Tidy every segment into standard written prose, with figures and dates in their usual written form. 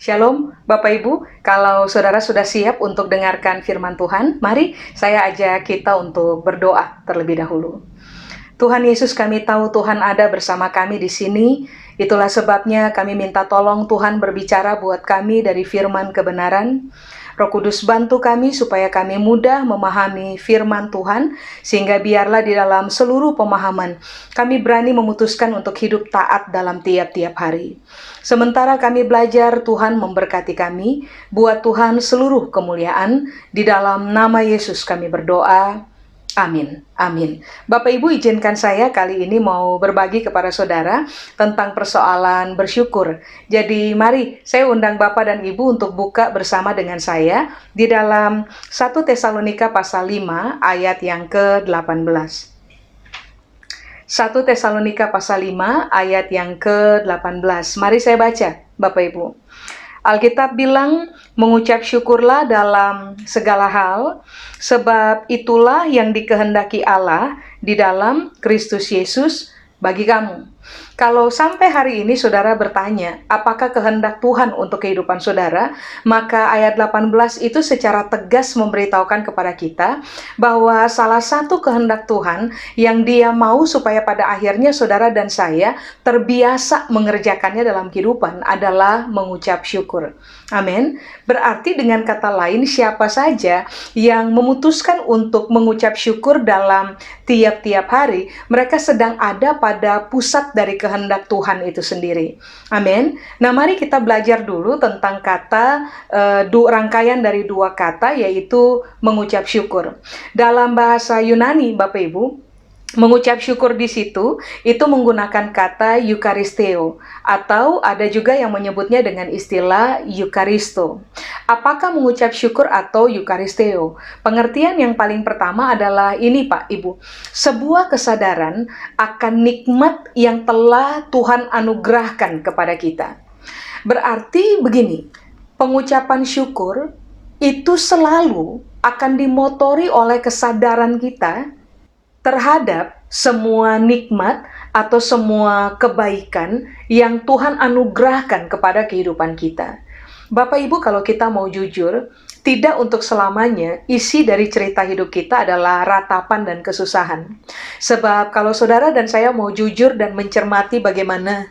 Shalom, Bapak Ibu. Kalau saudara sudah siap untuk dengarkan firman Tuhan, mari saya ajak kita untuk berdoa terlebih dahulu. Tuhan Yesus, kami tahu Tuhan ada bersama kami di sini. Itulah sebabnya kami minta tolong Tuhan berbicara buat kami dari firman kebenaran. Roh Kudus bantu kami supaya kami mudah memahami firman Tuhan, sehingga biarlah di dalam seluruh pemahaman kami berani memutuskan untuk hidup taat dalam tiap-tiap hari. Sementara kami belajar, Tuhan memberkati kami. Buat Tuhan seluruh kemuliaan. Di dalam nama Yesus kami berdoa. Amin, amin. Bapak Ibu, izinkan saya kali ini mau berbagi kepada saudara tentang persoalan bersyukur. Jadi mari saya undang Bapak dan Ibu untuk buka bersama dengan saya di dalam 1 Tesalonika pasal 5 ayat yang ke-18. 1 Tesalonika pasal 5 ayat yang ke-18. Mari saya baca, Bapak Ibu. Alkitab bilang, mengucap syukurlah dalam segala hal, sebab itulah yang dikehendaki Allah di dalam Kristus Yesus bagi kamu. Kalau sampai hari ini saudara bertanya, apakah kehendak Tuhan untuk kehidupan saudara? Maka ayat 18 itu secara tegas memberitahukan kepada kita bahwa salah satu kehendak Tuhan yang Dia mau supaya pada akhirnya saudara dan saya terbiasa mengerjakannya dalam kehidupan adalah mengucap syukur. Amin. Berarti dengan kata lain, siapa saja yang memutuskan untuk mengucap syukur dalam tiap-tiap hari, mereka sedang ada pada pusat dari kehendak Tuhan itu sendiri. Amin. Nah, mari kita belajar dulu tentang kata, rangkaian dari dua kata, yaitu mengucap syukur. Dalam bahasa Yunani, Bapak Ibu, mengucap syukur di situ itu menggunakan kata eucharisteo, atau ada juga yang menyebutnya dengan istilah eucharisto. Apakah mengucap syukur atau eucharisteo? Pengertian yang paling pertama adalah ini, Pak Ibu, sebuah kesadaran akan nikmat yang telah Tuhan anugerahkan kepada kita. Berarti begini, pengucapan syukur itu selalu akan dimotori oleh kesadaran kita terhadap semua nikmat atau semua kebaikan yang Tuhan anugerahkan kepada kehidupan kita. Bapak Ibu, kalau kita mau jujur, tidak untuk selamanya isi dari cerita hidup kita adalah ratapan dan kesusahan. Sebab kalau saudara dan saya mau jujur dan mencermati bagaimana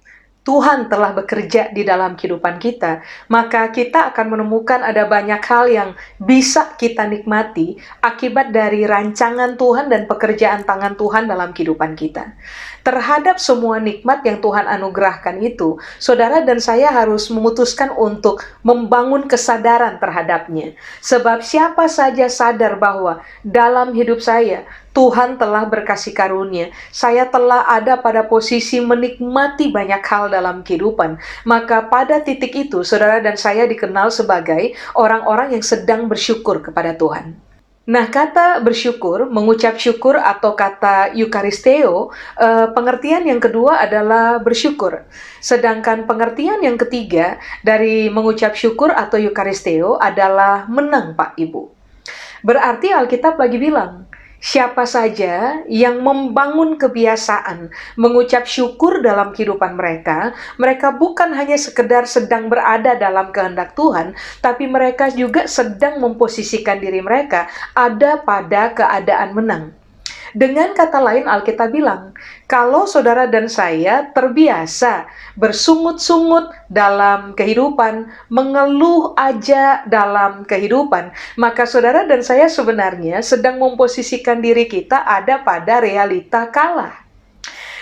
Tuhan telah bekerja di dalam kehidupan kita, maka kita akan menemukan ada banyak hal yang bisa kita nikmati akibat dari rancangan Tuhan dan pekerjaan tangan Tuhan dalam kehidupan kita. Terhadap semua nikmat yang Tuhan anugerahkan itu, saudara dan saya harus memutuskan untuk membangun kesadaran terhadapnya. Sebab siapa saja sadar bahwa dalam hidup saya, Tuhan telah berkasih karunia. Saya telah ada pada posisi menikmati banyak hal dalam kehidupan. Maka pada titik itu, saudara dan saya dikenal sebagai orang-orang yang sedang bersyukur kepada Tuhan. Nah, kata bersyukur, mengucap syukur atau kata eucharisteo, pengertian yang kedua adalah bersyukur. Sedangkan pengertian yang ketiga dari mengucap syukur atau eucharisteo adalah menang, Pak Ibu. Berarti Alkitab lagi bilang, siapa saja yang membangun kebiasaan mengucap syukur dalam kehidupan mereka, mereka bukan hanya sekedar sedang berada dalam kehendak Tuhan, tapi mereka juga sedang memposisikan diri mereka ada pada keadaan menang. Dengan kata lain, Alkitab bilang, kalau saudara dan saya terbiasa bersungut-sungut dalam kehidupan, mengeluh aja dalam kehidupan, maka saudara dan saya sebenarnya sedang memposisikan diri kita ada pada realita kalah.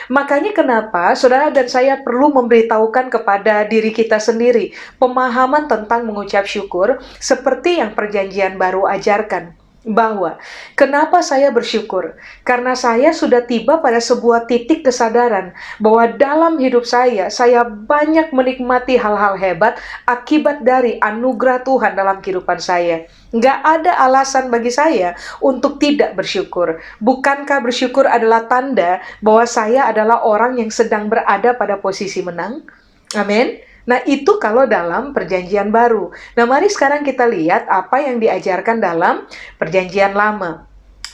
Makanya kenapa saudara dan saya perlu memberitahukan kepada diri kita sendiri pemahaman tentang mengucap syukur seperti yang Perjanjian Baru ajarkan. Bahwa kenapa saya bersyukur? Karena saya sudah tiba pada sebuah titik kesadaran bahwa dalam hidup saya banyak menikmati hal-hal hebat akibat dari anugerah Tuhan dalam kehidupan saya. Nggak ada alasan bagi saya untuk tidak bersyukur. Bukankah bersyukur adalah tanda bahwa saya adalah orang yang sedang berada pada posisi menang? Amin. Nah, itu kalau dalam Perjanjian Baru. Nah, mari sekarang kita lihat apa yang diajarkan dalam Perjanjian Lama.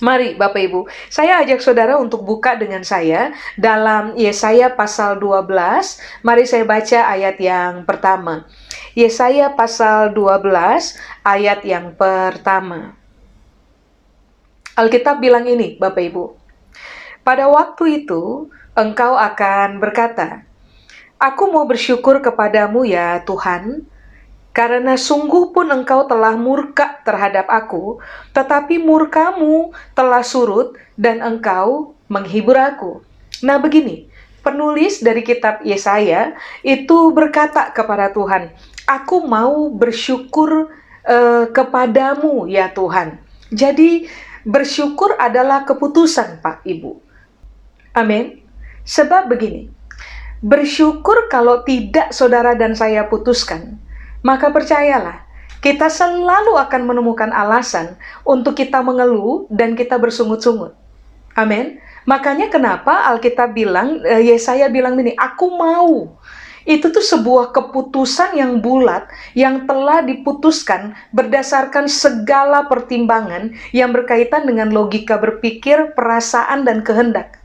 Mari Bapak Ibu, saya ajak saudara untuk buka dengan saya dalam Yesaya pasal 12. Mari saya baca ayat yang pertama. Yesaya pasal 12 ayat yang pertama. Alkitab bilang ini Bapak Ibu. Pada waktu itu engkau akan berkata, "Aku mau bersyukur kepadamu ya Tuhan, karena sungguh pun engkau telah murka terhadap aku, tetapi murkamu telah surut dan engkau menghibur aku." Nah begini, penulis dari kitab Yesaya itu berkata kepada Tuhan, "Aku mau bersyukur kepadamu ya Tuhan." Jadi bersyukur adalah keputusan Pak Ibu. Amin. Sebab begini, bersyukur kalau tidak saudara dan saya putuskan, maka percayalah, kita selalu akan menemukan alasan untuk kita mengeluh dan kita bersungut-sungut. Amin. Makanya kenapa Alkitab bilang, Yesaya bilang ini, "Aku mau." Itu tuh sebuah keputusan yang bulat, yang telah diputuskan berdasarkan segala pertimbangan yang berkaitan dengan logika berpikir, perasaan, dan kehendak.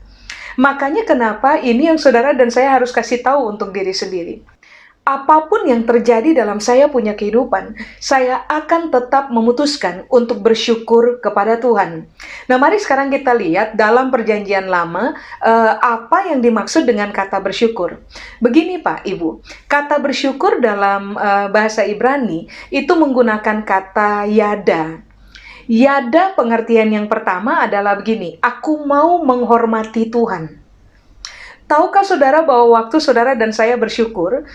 Makanya kenapa ini yang saudara dan saya harus kasih tahu untuk diri sendiri. Apapun yang terjadi dalam saya punya kehidupan, saya akan tetap memutuskan untuk bersyukur kepada Tuhan. Nah, mari sekarang kita lihat dalam Perjanjian Lama apa yang dimaksud dengan kata bersyukur. Begini Pak, Ibu, kata bersyukur dalam bahasa Ibrani itu menggunakan kata yada. Yada pengertian yang pertama adalah begini, aku mau menghormati Tuhan. Tahukah saudara bahwa waktu saudara dan saya bersyukur,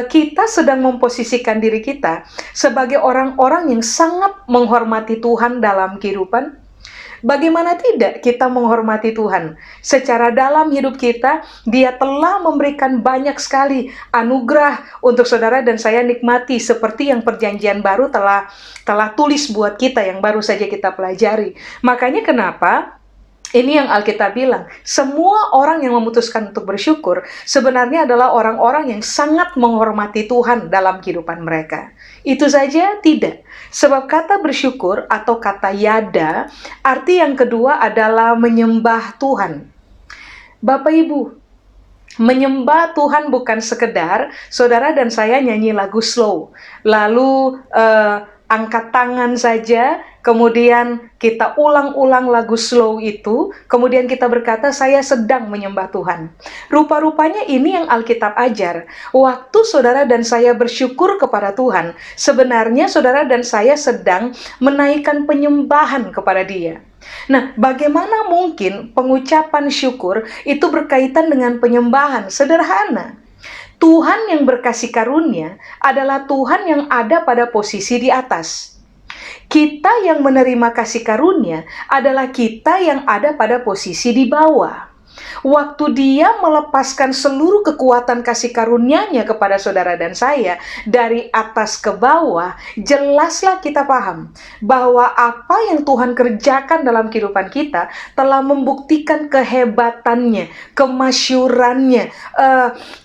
kita sedang memposisikan diri kita sebagai orang-orang yang sangat menghormati Tuhan dalam kehidupan? Bagaimana tidak kita menghormati Tuhan? Secara dalam hidup kita, Dia telah memberikan banyak sekali anugerah untuk saudara dan saya nikmati, seperti yang Perjanjian Baru telah tulis buat kita, yang baru saja kita pelajari. Makanya kenapa ini yang Alkitab bilang, semua orang yang memutuskan untuk bersyukur sebenarnya adalah orang-orang yang sangat menghormati Tuhan dalam kehidupan mereka. Itu saja tidak. Sebab kata bersyukur atau kata yada, arti yang kedua adalah menyembah Tuhan. Bapak Ibu, menyembah Tuhan bukan sekedar saudara dan saya nyanyi lagu slow, lalu angkat tangan saja, kemudian kita ulang-ulang lagu slow itu, kemudian kita berkata, "Saya sedang menyembah Tuhan." Rupa-rupanya ini yang Alkitab ajar. Waktu saudara dan saya bersyukur kepada Tuhan, sebenarnya saudara dan saya sedang menaikkan penyembahan kepada Dia. Nah, bagaimana mungkin pengucapan syukur itu berkaitan dengan penyembahan? Sederhana. Tuhan yang berkasih karunia adalah Tuhan yang ada pada posisi di atas. Kita yang menerima kasih karunia adalah kita yang ada pada posisi di bawah. Waktu Dia melepaskan seluruh kekuatan kasih karunia-Nya kepada saudara dan saya dari atas ke bawah, jelaslah kita paham bahwa apa yang Tuhan kerjakan dalam kehidupan kita telah membuktikan kehebatannya, kemasyurannya,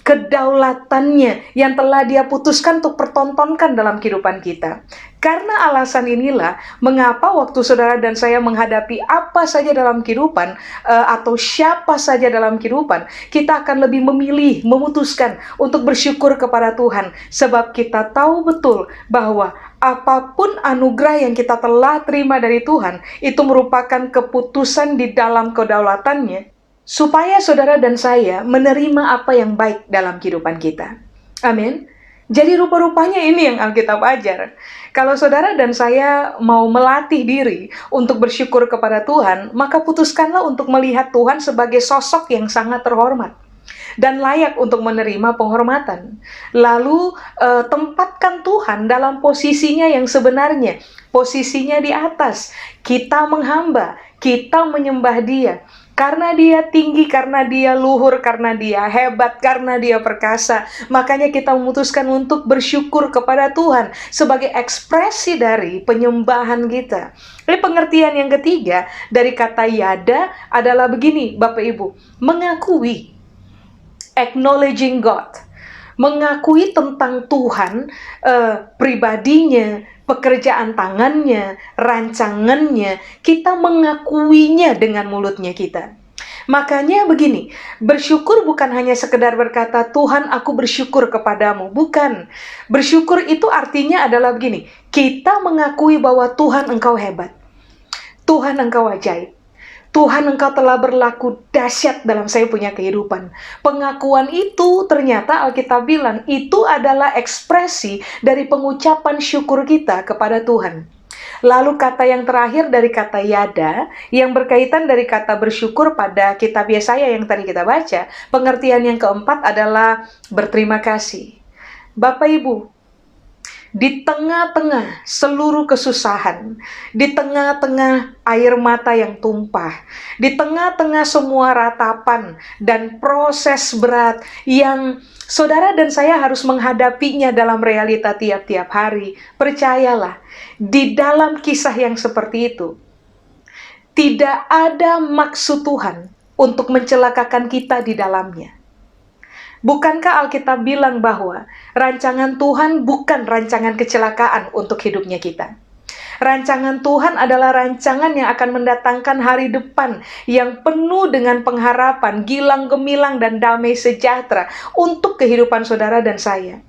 kedaulatannya yang telah Dia putuskan untuk pertontonkan dalam kehidupan kita. Karena alasan inilah mengapa waktu saudara dan saya menghadapi apa saja dalam kehidupan atau siapa saja dalam kehidupan, kita akan lebih memilih, memutuskan untuk bersyukur kepada Tuhan. Sebab kita tahu betul bahwa apapun anugerah yang kita telah terima dari Tuhan, itu merupakan keputusan di dalam kedaulatannya, supaya saudara dan saya menerima apa yang baik dalam kehidupan kita. Amin. Jadi rupa-rupanya ini yang Alkitab ajar. Kalau saudara dan saya mau melatih diri untuk bersyukur kepada Tuhan, maka putuskanlah untuk melihat Tuhan sebagai sosok yang sangat terhormat dan layak untuk menerima penghormatan. Lalu tempatkan Tuhan dalam posisinya yang sebenarnya, posisinya di atas. Kita menghamba, kita menyembah Dia. Karena Dia tinggi, karena Dia luhur, karena Dia hebat, karena Dia perkasa. Makanya kita memutuskan untuk bersyukur kepada Tuhan sebagai ekspresi dari penyembahan kita. Jadi pengertian yang ketiga dari kata yada adalah begini, Bapak Ibu, mengakui, acknowledging God. mengakui tentang Tuhan, pribadinya, pekerjaan tangannya, rancangannya, kita mengakuinya dengan mulutnya kita. Makanya begini, bersyukur bukan hanya sekedar berkata, Tuhan aku bersyukur kepadamu. Bukan. Bersyukur itu artinya adalah begini, kita mengakui bahwa Tuhan engkau hebat. Tuhan engkau ajaib. Tuhan engkau telah berlaku dahsyat dalam saya punya kehidupan. Pengakuan itu ternyata Alkitab bilang itu adalah ekspresi dari pengucapan syukur kita kepada Tuhan. Lalu kata yang terakhir dari kata yada, yang berkaitan dari kata bersyukur pada kitab Yesaya yang tadi kita baca, pengertian yang keempat adalah berterima kasih. Bapak Ibu, di tengah-tengah seluruh kesusahan, di tengah-tengah air mata yang tumpah, di tengah-tengah semua ratapan dan proses berat yang saudara dan saya harus menghadapinya dalam realita tiap-tiap hari, percayalah, di dalam kisah yang seperti itu, tidak ada maksud Tuhan untuk mencelakakan kita di dalamnya. Bukankah Alkitab bilang bahwa rancangan Tuhan bukan rancangan kecelakaan untuk hidupnya kita? Rancangan Tuhan adalah rancangan yang akan mendatangkan hari depan yang penuh dengan pengharapan, gilang gemilang dan damai sejahtera untuk kehidupan saudara dan saya.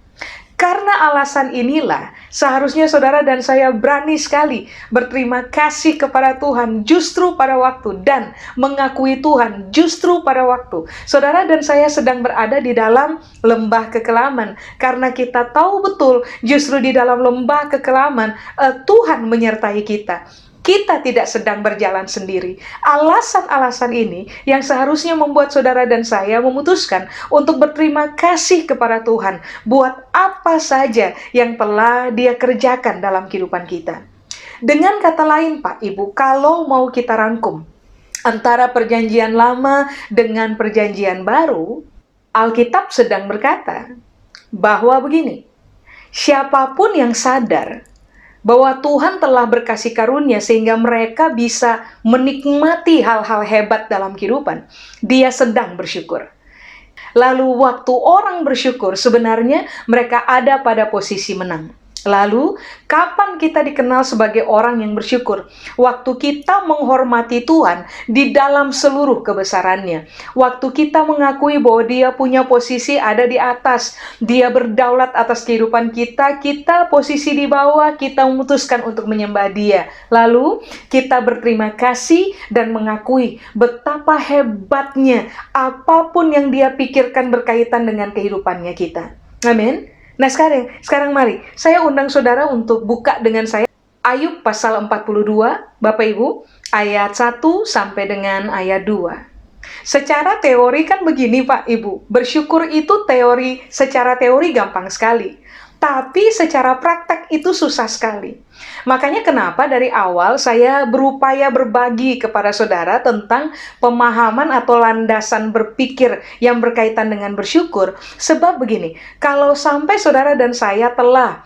Karena alasan inilah, seharusnya saudara dan saya berani sekali berterima kasih kepada Tuhan justru pada waktu dan mengakui Tuhan justru pada waktu saudara dan saya sedang berada di dalam lembah kekelaman. Karena kita tahu betul justru di dalam lembah kekelaman Tuhan menyertai kita. Kita tidak sedang berjalan sendiri. Alasan-alasan ini yang seharusnya membuat saudara dan saya memutuskan untuk berterima kasih kepada Tuhan buat apa saja yang telah Dia kerjakan dalam kehidupan kita. Dengan kata lain, Pak, Ibu, kalau mau kita rangkum antara perjanjian lama dengan perjanjian baru, Alkitab sedang berkata bahwa begini, siapapun yang sadar bahwa Tuhan telah berkasih karunia sehingga mereka bisa menikmati hal-hal hebat dalam kehidupan, dia sedang bersyukur. Lalu waktu orang bersyukur, sebenarnya mereka ada pada posisi menang. Lalu, kapan kita dikenal sebagai orang yang bersyukur? Waktu kita menghormati Tuhan di dalam seluruh kebesarannya. Waktu kita mengakui bahwa Dia punya posisi ada di atas. Dia berdaulat atas kehidupan kita. Kita posisi di bawah, kita memutuskan untuk menyembah Dia. Lalu, kita berterima kasih dan mengakui betapa hebatnya apapun yang Dia pikirkan berkaitan dengan kehidupannya kita. Amin. Nah sekarang mari, saya undang saudara untuk buka dengan saya Ayub pasal 42, Bapak Ibu, ayat 1 sampai dengan ayat 2. Secara teori kan begini Pak Ibu, bersyukur itu secara teori gampang sekali. Tapi secara praktek itu susah sekali. Makanya kenapa dari awal saya berupaya berbagi kepada saudara tentang pemahaman atau landasan berpikir yang berkaitan dengan bersyukur. Sebab begini, kalau sampai saudara dan saya telah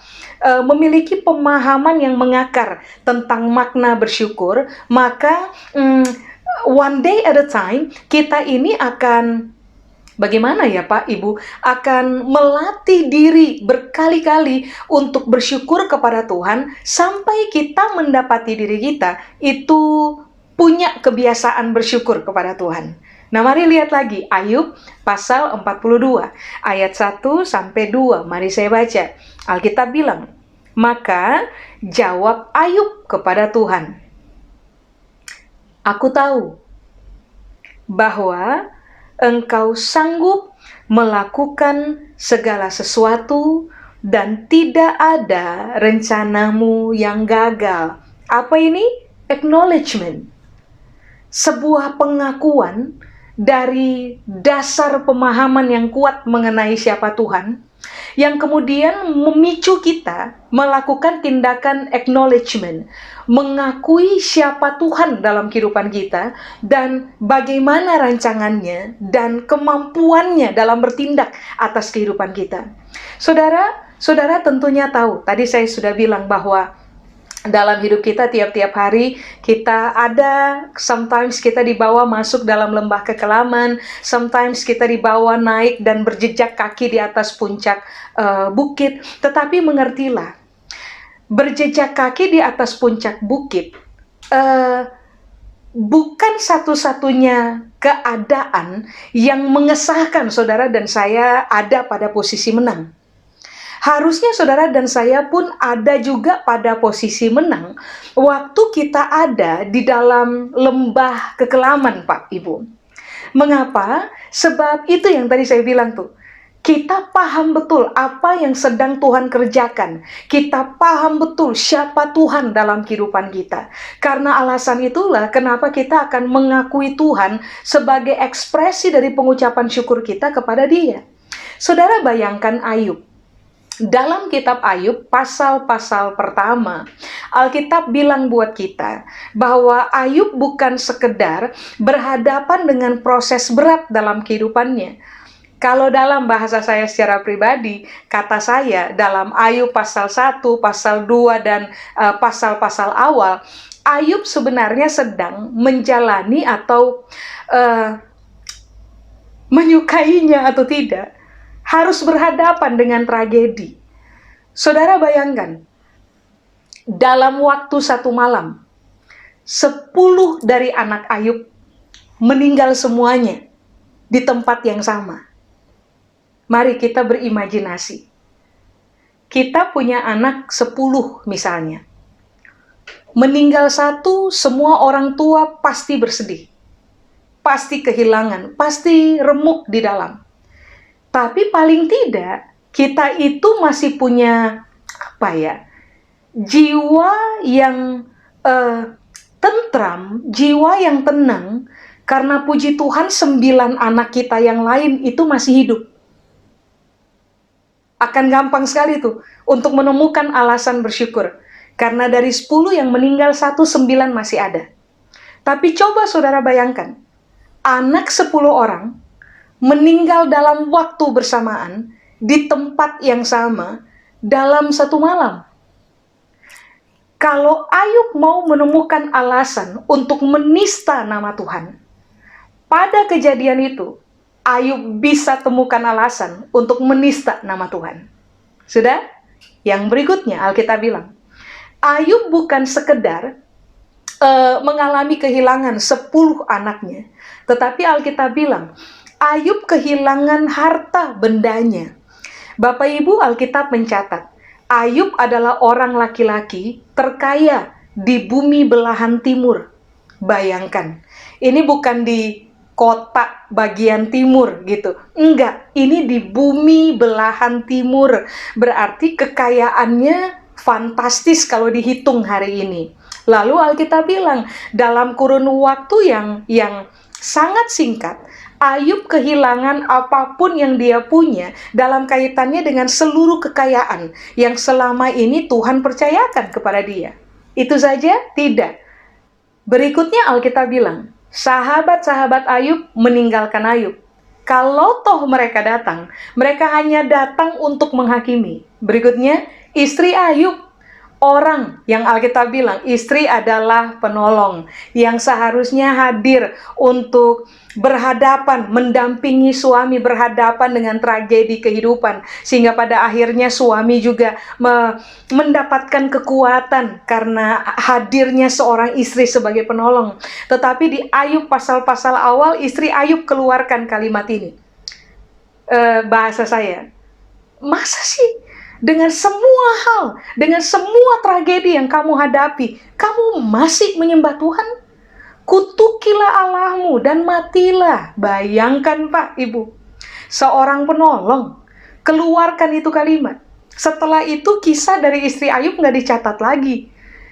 memiliki pemahaman yang mengakar tentang makna bersyukur, maka one day at a time kita ini akan bagaimana ya Pak, Ibu, akan melatih diri berkali-kali untuk bersyukur kepada Tuhan sampai kita mendapati diri kita itu punya kebiasaan bersyukur kepada Tuhan. Nah mari lihat lagi Ayub pasal 42 ayat 1 sampai 2. Mari saya baca. Alkitab bilang, maka jawab Ayub kepada Tuhan, aku tahu bahwa Engkau sanggup melakukan segala sesuatu dan tidak ada rencanamu yang gagal. Apa ini? Acknowledgement. Sebuah pengakuan dari dasar pemahaman yang kuat mengenai siapa Tuhan, yang kemudian memicu kita melakukan tindakan acknowledgement, mengakui siapa Tuhan dalam kehidupan kita dan bagaimana rancangannya dan kemampuannya dalam bertindak atas kehidupan kita. Saudara tentunya tahu, tadi saya sudah bilang bahwa dalam hidup kita tiap-tiap hari. Kita ada, sometimes kita dibawa masuk dalam lembah kekelaman, sometimes kita dibawa naik dan berjejak kaki di atas puncak bukit. Tetapi mengertilah, berjejak kaki di atas puncak bukit bukan satu-satunya keadaan yang mengesahkan saudara dan saya ada pada posisi menang. Harusnya saudara dan saya pun ada juga pada posisi menang waktu kita ada di dalam lembah kekelaman, Pak Ibu. Mengapa? Sebab itu yang tadi saya bilang tuh. Kita paham betul apa yang sedang Tuhan kerjakan. Kita paham betul siapa Tuhan dalam kehidupan kita. Karena alasan itulah kenapa kita akan mengakui Tuhan sebagai ekspresi dari pengucapan syukur kita kepada Dia. Saudara bayangkan Ayub. Dalam kitab Ayub, pasal-pasal pertama, Alkitab bilang buat kita bahwa Ayub bukan sekedar berhadapan dengan proses berat dalam kehidupannya. Kalau dalam bahasa saya secara pribadi, kata saya dalam Ayub pasal 1, pasal 2, dan pasal-pasal awal, Ayub sebenarnya sedang menjalani atau menyukainya atau tidak, harus berhadapan dengan tragedi. Saudara bayangkan, dalam waktu satu malam, 10 dari anak Ayub meninggal semuanya di tempat yang sama. Mari kita berimajinasi. Kita punya anak 10 misalnya. Meninggal satu, semua orang tua pasti bersedih. Pasti kehilangan, pasti remuk di dalam. Tapi paling tidak, kita itu masih punya jiwa yang tentram, jiwa yang tenang, karena puji Tuhan 9 anak kita yang lain itu masih hidup. Akan gampang sekali tuh untuk menemukan alasan bersyukur. Karena dari 10 yang meninggal 1, 9 masih ada. Tapi coba saudara bayangkan, anak 10 orang meninggal dalam waktu bersamaan, di tempat yang sama, dalam satu malam. Kalau Ayub mau menemukan alasan untuk menista nama Tuhan, pada kejadian itu, Ayub bisa temukan alasan untuk menista nama Tuhan. Sudah? Yang berikutnya, Alkitab bilang, Ayub bukan sekedar mengalami kehilangan 10 anaknya, tetapi Alkitab bilang, Ayub kehilangan harta bendanya. Bapak Ibu, Alkitab mencatat, Ayub adalah orang laki-laki terkaya di bumi belahan timur. Bayangkan, ini bukan di kota bagian timur gitu. Enggak, ini di bumi belahan timur. Berarti kekayaannya fantastis kalau dihitung hari ini. Lalu Alkitab bilang, dalam kurun waktu yang sangat singkat, Ayub kehilangan apapun yang dia punya dalam kaitannya dengan seluruh kekayaan yang selama ini Tuhan percayakan kepada dia. Itu saja? Tidak. Berikutnya Alkitab bilang, sahabat-sahabat Ayub meninggalkan Ayub. Kalau toh mereka datang, mereka hanya datang untuk menghakimi. Berikutnya, istri Ayub. Orang yang Alkitab bilang, istri adalah penolong yang seharusnya hadir untuk berhadapan, mendampingi suami berhadapan dengan tragedi kehidupan. Sehingga pada akhirnya suami juga mendapatkan kekuatan karena hadirnya seorang istri sebagai penolong. Tetapi di Ayub pasal-pasal awal, istri Ayub keluarkan kalimat ini. Bahasa saya, masa sih? Dengan semua hal, dengan semua tragedi yang kamu hadapi, kamu masih menyembah Tuhan? Kutukilah Allahmu dan matilah. Bayangkan Pak, Ibu, seorang penolong keluarkan itu kalimat. Setelah itu kisah dari istri Ayub nggak dicatat lagi.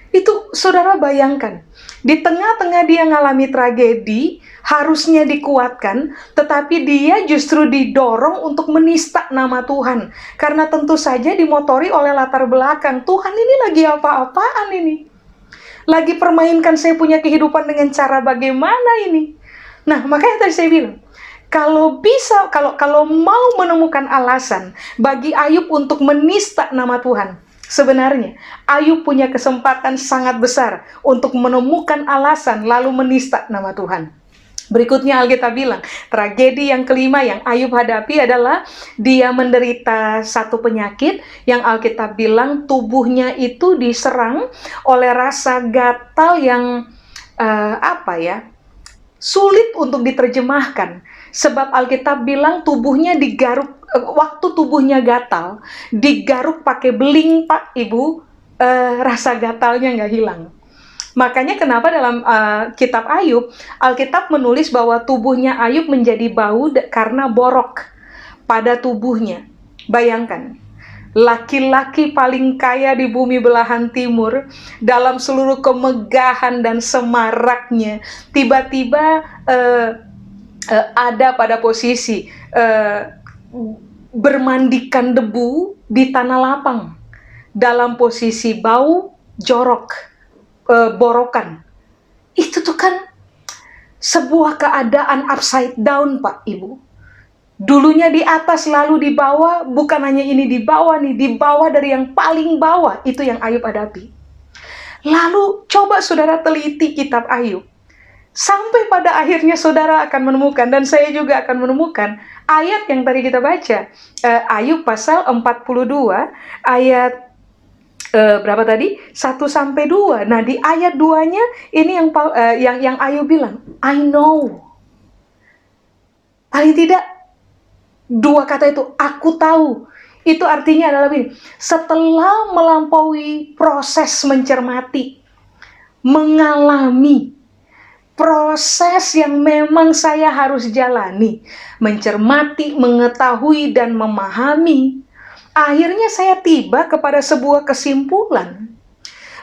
Itu saudara bayangkan, di tengah-tengah dia ngalami tragedi, harusnya dikuatkan, tetapi dia justru didorong untuk menista nama Tuhan. Karena tentu saja dimotori oleh latar belakang, Tuhan ini lagi apa-apaan ini? Lagi permainkan saya punya kehidupan dengan cara bagaimana ini? Nah, makanya tadi saya bilang, kalau mau menemukan alasan bagi Ayub untuk menista nama Tuhan, Sebenarnya, Ayub punya kesempatan sangat besar untuk menemukan alasan lalu menista nama Tuhan. Berikutnya Alkitab bilang, tragedi yang kelima yang Ayub hadapi adalah dia menderita satu penyakit yang Alkitab bilang tubuhnya itu diserang oleh rasa gatal yang sulit untuk diterjemahkan. Sebab Alkitab bilang tubuhnya digaruk, waktu tubuhnya gatal, digaruk pakai beling, Pak, Ibu, rasa gatalnya nggak hilang. Makanya kenapa dalam kitab Ayub, Alkitab menulis bahwa tubuhnya Ayub menjadi bau karena borok pada tubuhnya. Bayangkan, laki-laki paling kaya di bumi belahan timur, dalam seluruh kemegahan dan semaraknya, tiba-tiba ada pada posisi bermandikan debu di tanah lapang, dalam posisi bau, jorok, borokan. Itu tuh kan sebuah keadaan upside down, Pak, Ibu. Dulunya di atas, lalu di bawah. Bukan hanya ini di bawah nih, di bawah dari yang paling bawah. Itu yang Ayub hadapi. Lalu coba saudara teliti kitab Ayub. Sampai pada akhirnya saudara akan menemukan, dan saya juga akan menemukan ayat yang tadi kita baca. Ayub pasal 42, ayat berapa tadi? 1-2. Nah, di ayat 2-nya ini yang Ayub bilang, I know. Paling tidak dua kata itu, aku tahu. Itu artinya adalah ini, setelah melampaui proses mencermati, mengalami proses yang memang saya harus jalani, mencermati, mengetahui, dan memahami, akhirnya saya tiba kepada sebuah kesimpulan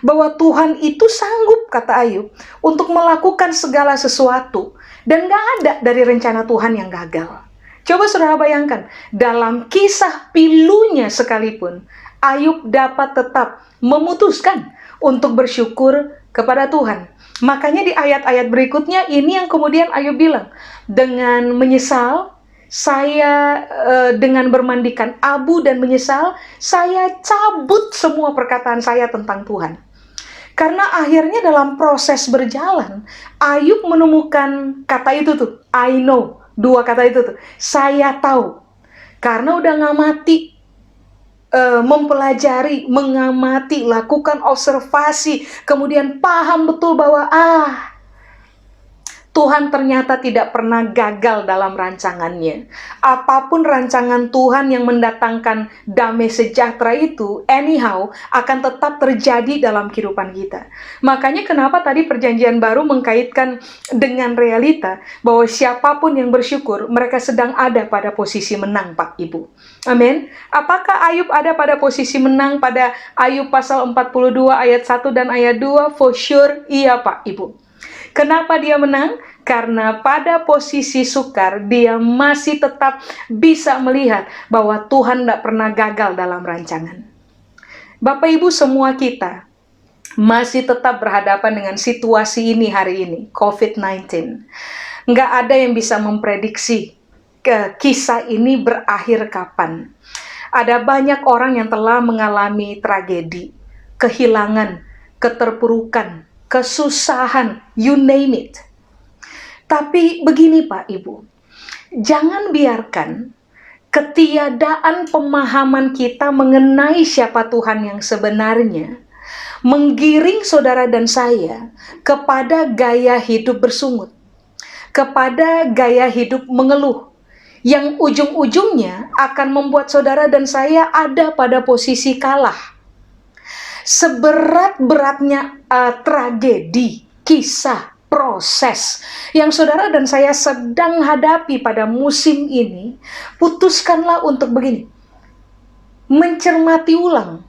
bahwa Tuhan itu sanggup, kata Ayub, untuk melakukan segala sesuatu, dan gak ada dari rencana Tuhan yang gagal. Coba saudara bayangkan, dalam kisah pilunya sekalipun, Ayub dapat tetap memutuskan untuk bersyukur kepada Tuhan. Makanya di ayat-ayat berikutnya ini yang kemudian Ayub bilang, dengan menyesal, saya dengan bermandikan abu dan menyesal, saya cabut semua perkataan saya tentang Tuhan. Karena akhirnya dalam proses berjalan, Ayub menemukan kata itu tuh, I know, dua kata itu tuh, saya tahu. Karena udah ngamati, mempelajari, mengamati, lakukan observasi, kemudian paham betul bahwa Tuhan ternyata tidak pernah gagal dalam rancangannya. Apapun rancangan Tuhan yang mendatangkan damai sejahtera itu, anyhow, akan tetap terjadi dalam kehidupan kita. Makanya kenapa tadi perjanjian baru mengkaitkan dengan realita, bahwa siapapun yang bersyukur, mereka sedang ada pada posisi menang, Pak, Ibu. Amin. Apakah Ayub ada pada posisi menang pada Ayub pasal 42 ayat 1 dan ayat 2? For sure, iya, Pak, Ibu. Kenapa dia menang? Karena pada posisi sukar, dia masih tetap bisa melihat bahwa Tuhan tidak pernah gagal dalam rancangan. Bapak Ibu semua kita masih tetap berhadapan dengan situasi ini hari ini, COVID-19. Nggak ada yang bisa memprediksi kisah ini berakhir kapan. Ada banyak orang yang telah mengalami tragedi, kehilangan, keterpurukan, kesusahan, you name it. Tapi begini Pak Ibu, jangan biarkan ketiadaan pemahaman kita mengenai siapa Tuhan yang sebenarnya menggiring saudara dan saya kepada gaya hidup bersungut, kepada gaya hidup mengeluh, yang ujung-ujungnya akan membuat saudara dan saya ada pada posisi kalah. Seberat-beratnya tragedi, kisah, proses yang saudara dan saya sedang hadapi pada musim ini, putuskanlah untuk begini, mencermati ulang.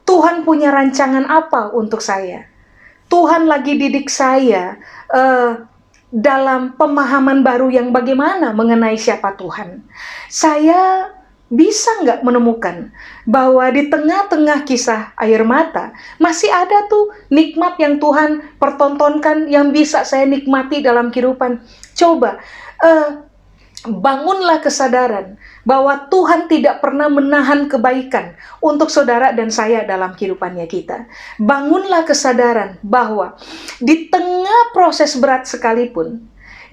Tuhan punya rancangan apa untuk saya? Tuhan lagi didik saya dalam pemahaman baru yang bagaimana mengenai siapa Tuhan. Saya bisa nggak menemukan bahwa di tengah-tengah kisah air mata masih ada tuh nikmat yang Tuhan pertontonkan yang bisa saya nikmati dalam kehidupan. Coba bangunlah kesadaran bahwa Tuhan tidak pernah menahan kebaikan untuk saudara dan saya dalam kehidupannya kita. Bangunlah kesadaran bahwa di tengah proses berat sekalipun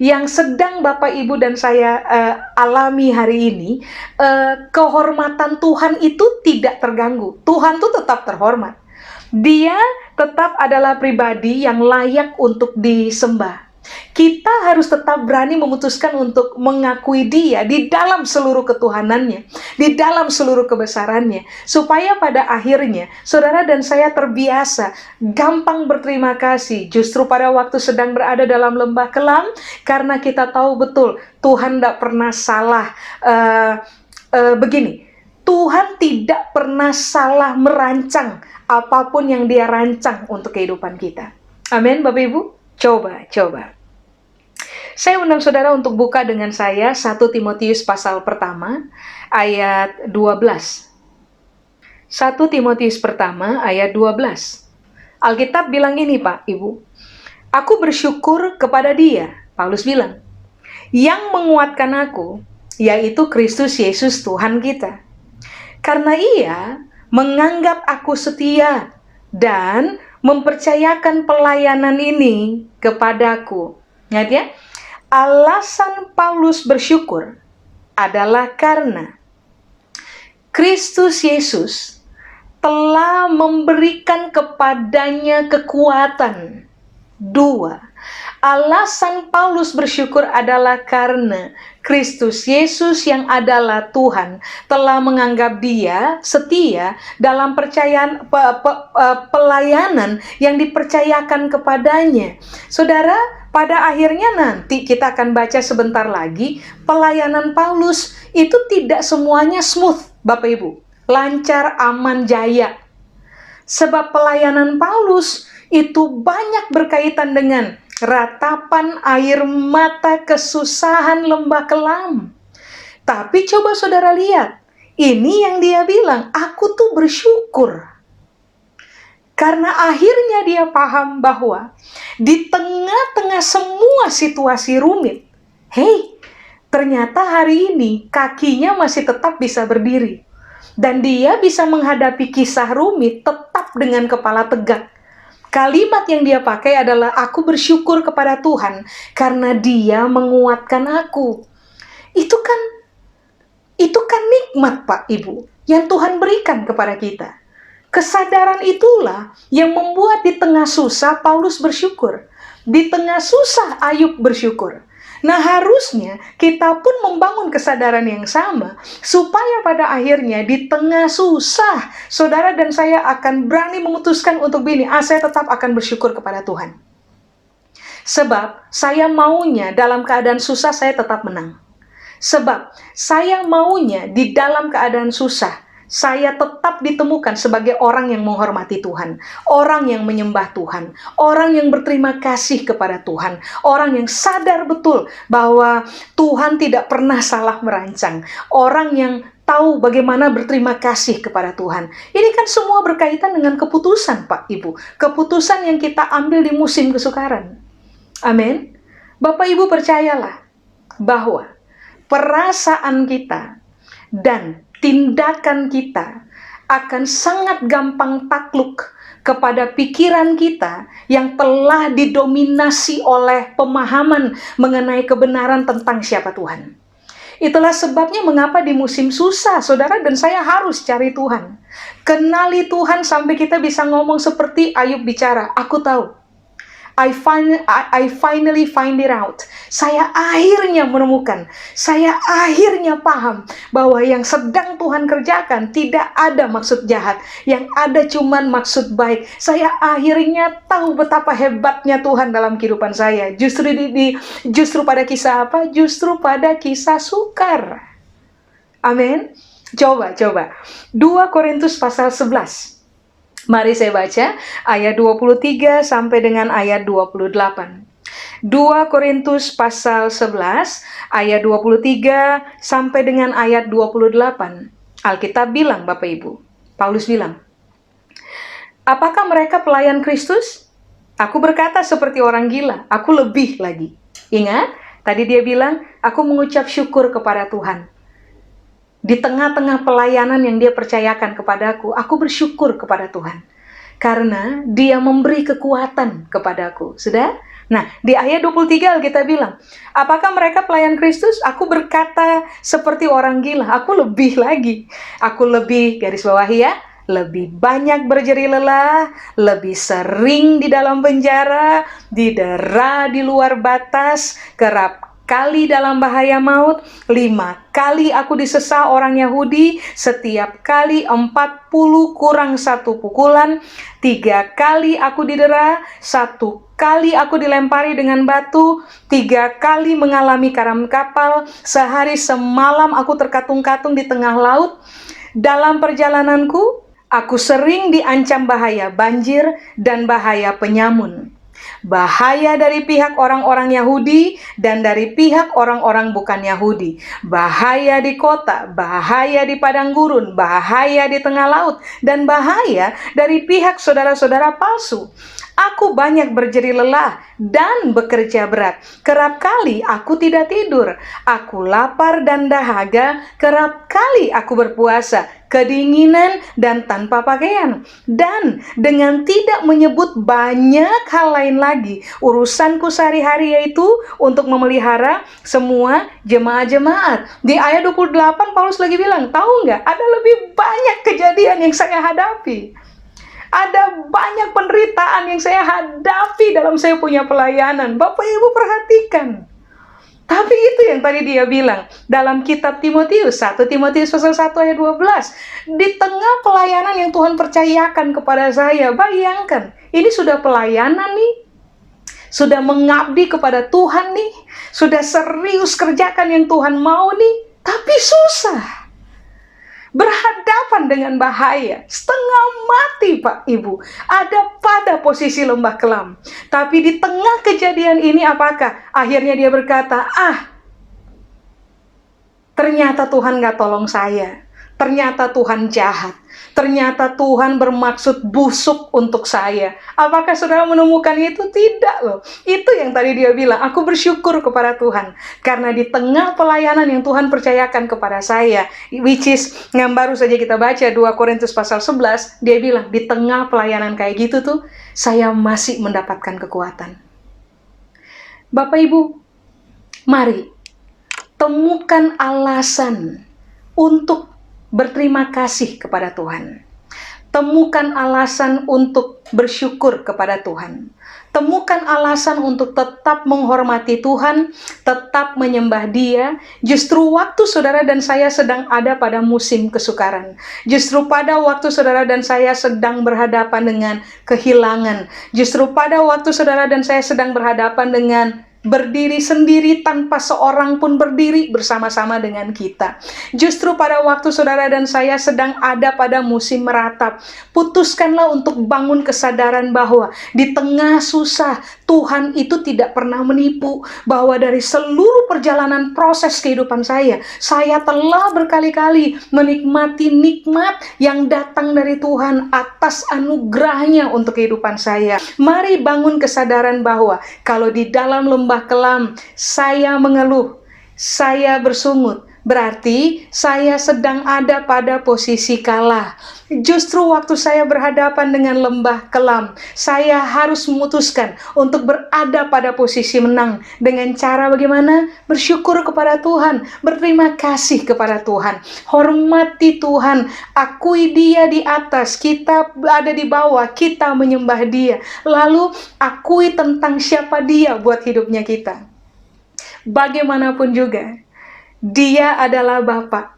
yang sedang Bapak, Ibu, dan saya alami hari ini, kehormatan Tuhan itu tidak terganggu. Tuhan itu tetap terhormat. Dia tetap adalah pribadi yang layak untuk disembah. Kita harus tetap berani memutuskan untuk mengakui Dia di dalam seluruh ketuhanannya, di dalam seluruh kebesarannya, supaya pada akhirnya saudara dan saya terbiasa gampang berterima kasih justru pada waktu sedang berada dalam lembah kelam, karena kita tahu betul Tuhan tidak pernah salah. Begini, Tuhan tidak pernah salah merancang apapun yang Dia rancang untuk kehidupan kita. Amin, Bapak Ibu. Coba. Saya undang saudara untuk buka dengan saya 1 Timotius pasal pertama ayat 12. 1 Timotius pertama ayat 12. Alkitab bilang ini, Pak, Ibu. Aku bersyukur kepada Dia, Paulus bilang, yang menguatkan aku, yaitu Kristus Yesus Tuhan kita. Karena Ia menganggap aku setia dan mempercayakan pelayanan ini kepadaku. Ingat ya, alasan Paulus bersyukur adalah karena Kristus Yesus telah memberikan kepadanya kekuatan. 2. Alasan Paulus bersyukur adalah karena Kristus Yesus yang adalah Tuhan telah menganggap dia setia dalam pelayanan yang dipercayakan kepadanya. Saudara, pada akhirnya nanti kita akan baca sebentar lagi, pelayanan Paulus itu tidak semuanya smooth, Bapak Ibu, lancar, aman, jaya. Sebab pelayanan Paulus itu banyak berkaitan dengan ratapan air mata, kesusahan, lembah kelam. Tapi coba saudara lihat, ini yang dia bilang, aku tuh bersyukur. Karena akhirnya dia paham bahwa di tengah-tengah semua situasi rumit, ternyata hari ini kakinya masih tetap bisa berdiri. Dan dia bisa menghadapi kisah rumit tetap dengan kepala tegak. Kalimat yang dia pakai adalah, aku bersyukur kepada Tuhan karena Dia menguatkan aku. Itu kan nikmat, Pak, Ibu, yang Tuhan berikan kepada kita. Kesadaran itulah yang membuat di tengah susah Paulus bersyukur. Di tengah susah Ayub bersyukur. Nah, harusnya kita pun membangun kesadaran yang sama, supaya pada akhirnya di tengah susah, saudara dan saya akan berani memutuskan untuk saya tetap akan bersyukur kepada Tuhan. Sebab saya maunya dalam keadaan susah saya tetap menang. Sebab saya maunya di dalam keadaan susah, saya tetap ditemukan sebagai orang yang menghormati Tuhan, orang yang menyembah Tuhan, orang yang berterima kasih kepada Tuhan, orang yang sadar betul bahwa Tuhan tidak pernah salah merancang, orang yang tahu bagaimana berterima kasih kepada Tuhan. Ini kan semua berkaitan dengan keputusan, Pak, Ibu, keputusan yang kita ambil di musim kesukaran. Amin. Bapak, Ibu, percayalah bahwa perasaan kita dan tindakan kita akan sangat gampang takluk kepada pikiran kita yang telah didominasi oleh pemahaman mengenai kebenaran tentang siapa Tuhan. Itulah sebabnya mengapa di musim susah, saudara dan saya harus cari Tuhan. Kenali Tuhan sampai kita bisa ngomong seperti Ayub bicara, aku tahu. I finally find it out. Saya akhirnya menemukan, saya akhirnya paham bahwa yang sedang Tuhan kerjakan tidak ada maksud jahat, yang ada cuman maksud baik. Saya akhirnya tahu betapa hebatnya Tuhan dalam kehidupan saya. Justru pada kisah apa? Justru pada kisah sukar. Amin. Coba. 2 Korintus pasal 11. Mari saya baca ayat 23 sampai dengan ayat 28. 2 Korintus pasal 11 ayat 23 sampai dengan ayat 28. Alkitab bilang, Bapak Ibu, Paulus bilang, apakah mereka pelayan Kristus? Aku berkata seperti orang gila, aku lebih lagi. Ingat, Tadi dia bilang, aku mengucap syukur kepada Tuhan. Di tengah-tengah pelayanan yang dia percayakan kepadaku, aku bersyukur kepada Tuhan. Karena dia memberi kekuatan kepadaku. Sudah? Nah, di ayat 23 Alkitab bilang, apakah mereka pelayan Kristus? Aku berkata seperti orang gila, aku lebih lagi. Aku lebih, garis bawahi ya, lebih banyak berjeri lelah, lebih sering di dalam penjara, didera di luar batas, kerap kali dalam bahaya maut, 5 kali aku disesa orang Yahudi, setiap kali 40 kurang 1 pukulan, 3 kali aku didera, 1 kali aku dilempari dengan batu, 3 kali mengalami karam kapal, sehari semalam aku terkatung-katung di tengah laut. Dalam perjalananku, aku sering diancam bahaya banjir dan bahaya penyamun. Bahaya dari pihak orang-orang Yahudi dan dari pihak orang-orang bukan Yahudi. Bahaya di kota, bahaya di padang gurun, bahaya di tengah laut, dan bahaya dari pihak saudara-saudara palsu. Aku banyak berjeri lelah dan bekerja berat. Kerap kali aku tidak tidur. Aku lapar dan dahaga. Kerap kali aku berpuasa, kedinginan dan tanpa pakaian. Dan dengan tidak menyebut banyak hal lain lagi, urusanku sehari-hari yaitu untuk memelihara semua jemaat-jemaat. Di ayat 28 Paulus lagi bilang, tahu nggak? Ada lebih banyak kejadian yang saya hadapi. Ada banyak penderitaan yang saya hadapi dalam saya punya pelayanan. Bapak Ibu perhatikan. Tapi itu yang tadi dia bilang dalam kitab Timotius, 1 Timotius pasal 1 ayat 12. Di tengah pelayanan yang Tuhan percayakan kepada saya, bayangkan, ini sudah pelayanan nih. Sudah mengabdi kepada Tuhan nih. Sudah serius kerjakan yang Tuhan mau nih. Tapi susah. Berhadapan dengan bahaya, setengah mati Pak Ibu, ada pada posisi lembah kelam. Tapi di tengah kejadian ini apakah? Akhirnya dia berkata, ternyata Tuhan gak tolong saya. Ternyata Tuhan jahat. Ternyata Tuhan bermaksud busuk untuk saya. Apakah saudara menemukan itu? Tidak loh. Itu yang tadi dia bilang, aku bersyukur kepada Tuhan. Karena di tengah pelayanan yang Tuhan percayakan kepada saya, which is, yang baru saja kita baca 2 Korintus pasal 11, dia bilang, di tengah pelayanan kayak gitu tuh, saya masih mendapatkan kekuatan. Bapak Ibu, mari, temukan alasan untuk berterima kasih kepada Tuhan. Temukan alasan untuk bersyukur kepada Tuhan. Temukan alasan untuk tetap menghormati Tuhan, tetap menyembah Dia. Justru waktu saudara dan saya sedang ada pada musim kesukaran. Justru pada waktu saudara dan saya sedang berhadapan dengan kehilangan. Justru pada waktu saudara dan saya sedang berhadapan dengan berdiri sendiri tanpa seorang pun berdiri bersama-sama dengan kita. Justru pada waktu saudara dan saya sedang ada pada musim meratap, putuskanlah untuk bangun kesadaran bahwa di tengah susah, Tuhan itu tidak pernah menipu. Bahwa dari seluruh perjalanan proses kehidupan saya telah berkali-kali menikmati nikmat yang datang dari Tuhan atas anugerahnya untuk kehidupan saya. Mari bangun kesadaran bahwa kalau di dalam lembah kelam saya mengeluh, saya bersungut, berarti saya sedang ada pada posisi kalah. Justru waktu saya berhadapan dengan lembah kelam, saya harus memutuskan untuk berada pada posisi menang. Dengan cara bagaimana? Bersyukur kepada Tuhan, berterima kasih kepada Tuhan, hormati Tuhan, akui Dia di atas, kita ada di bawah, kita menyembah Dia. Lalu akui tentang siapa Dia buat hidupnya kita. Bagaimanapun juga, Dia adalah Bapa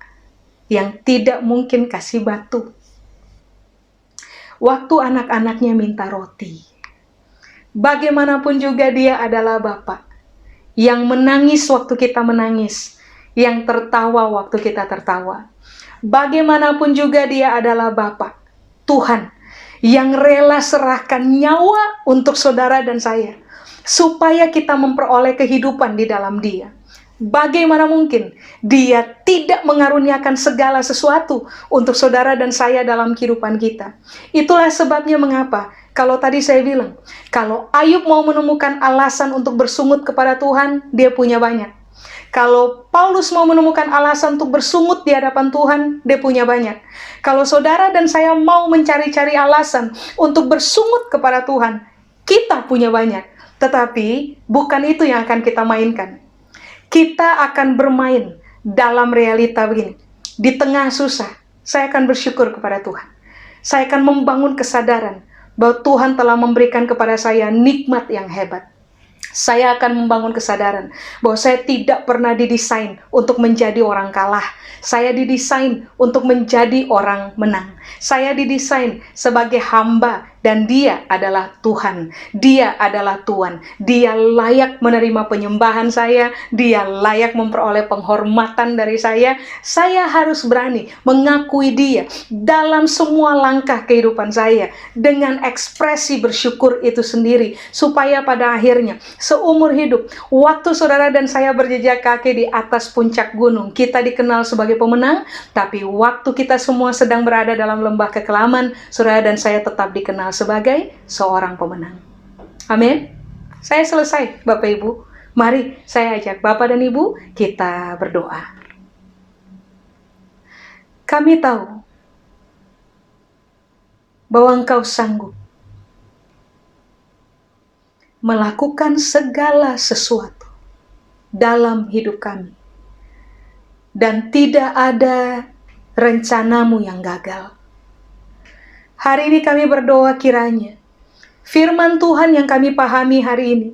yang tidak mungkin kasih batu. Waktu anak-anaknya minta roti, bagaimanapun juga Dia adalah Bapa yang menangis waktu kita menangis, yang tertawa waktu kita tertawa. Bagaimanapun juga Dia adalah Bapa, Tuhan, yang rela serahkan nyawa untuk saudara dan saya, supaya kita memperoleh kehidupan di dalam Dia. Bagaimana mungkin Dia tidak mengaruniakan segala sesuatu untuk saudara dan saya dalam kehidupan kita? Itulah sebabnya mengapa Kalau tadi saya bilang, kalau Ayub mau menemukan alasan untuk bersungut kepada Tuhan, dia punya banyak. Kalau Paulus mau menemukan alasan untuk bersungut di hadapan Tuhan, dia punya banyak. Kalau saudara dan saya mau mencari-cari alasan untuk bersungut kepada Tuhan, kita punya banyak. Tetapi bukan itu yang akan kita mainkan. Kita akan bermain dalam realita begini. Di tengah susah, saya akan bersyukur kepada Tuhan. Saya akan membangun kesadaran bahwa Tuhan telah memberikan kepada saya nikmat yang hebat. Saya akan membangun kesadaran bahwa saya tidak pernah didesain untuk menjadi orang kalah. Saya didesain untuk menjadi orang menang. Saya didesain sebagai hamba dan Dia adalah Tuhan. Dia adalah Tuhan. Dia layak menerima penyembahan saya. Dia layak memperoleh penghormatan dari saya. Saya harus berani mengakui Dia dalam semua langkah kehidupan saya dengan ekspresi bersyukur itu sendiri, supaya pada akhirnya seumur hidup, waktu saudara dan saya berjejak kaki di atas puncak gunung, kita dikenal sebagai pemenang, tapi waktu kita semua sedang berada dalam lembah kekelaman, saudara dan saya tetap dikenal sebagai seorang pemenang. Amin. Saya selesai, Bapak Ibu. Mari saya ajak Bapak dan Ibu, kita berdoa. Kami tahu bahwa Engkau sanggup melakukan segala sesuatu dalam hidup kami. Dan tidak ada rencanamu yang gagal. Hari ini kami berdoa kiranya firman Tuhan yang kami pahami hari ini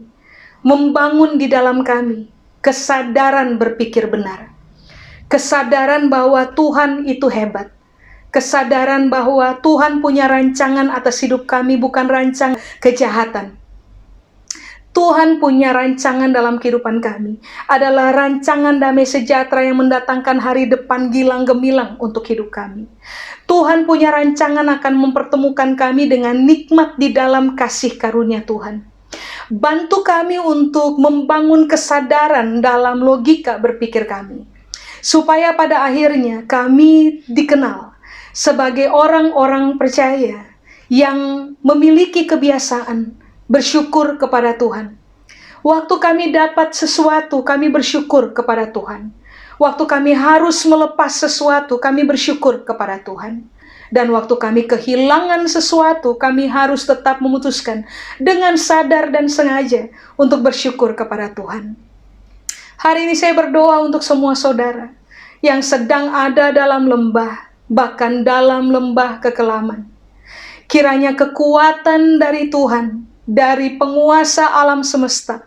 membangun di dalam kami kesadaran berpikir benar. Kesadaran bahwa Tuhan itu hebat. Kesadaran bahwa Tuhan punya rancangan atas hidup kami, bukan rancangan kejahatan. Tuhan punya rancangan dalam kehidupan kami adalah rancangan damai sejahtera yang mendatangkan hari depan gilang gemilang untuk hidup kami. Tuhan punya rancangan akan mempertemukan kami dengan nikmat di dalam kasih karunia Tuhan. Bantu kami untuk membangun kesadaran dalam logika berpikir kami, supaya pada akhirnya kami dikenal sebagai orang-orang percaya yang memiliki kebiasaan bersyukur kepada Tuhan. Waktu kami dapat sesuatu, kami bersyukur kepada Tuhan. Waktu kami harus melepas sesuatu, kami bersyukur kepada Tuhan. Dan waktu kami kehilangan sesuatu, kami harus tetap memutuskan dengan sadar dan sengaja untuk bersyukur kepada Tuhan. Hari ini saya berdoa untuk semua saudara yang sedang ada dalam lembah, bahkan dalam lembah kekelaman. Kiranya kekuatan dari Tuhan, dari penguasa alam semesta,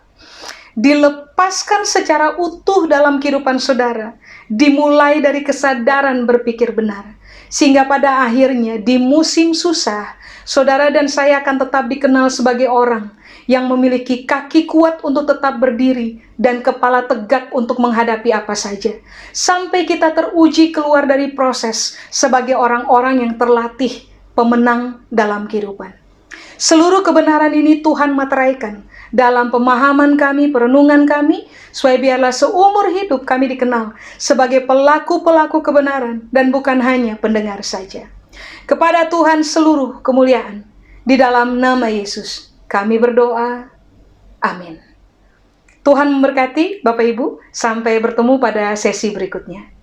dilepaskan secara utuh dalam kehidupan saudara, dimulai dari kesadaran berpikir benar, sehingga pada akhirnya di musim susah, saudara dan saya akan tetap dikenal sebagai orang yang memiliki kaki kuat untuk tetap berdiri dan kepala tegak untuk menghadapi apa saja, sampai kita teruji keluar dari proses sebagai orang-orang yang terlatih pemenang dalam kehidupan. Seluruh kebenaran ini Tuhan materaikan dalam pemahaman kami, perenungan kami, supaya biarlah seumur hidup kami dikenal sebagai pelaku-pelaku kebenaran dan bukan hanya pendengar saja. Kepada Tuhan seluruh kemuliaan, di dalam nama Yesus kami berdoa. Amin. Tuhan memberkati Bapak Ibu, sampai bertemu pada sesi berikutnya.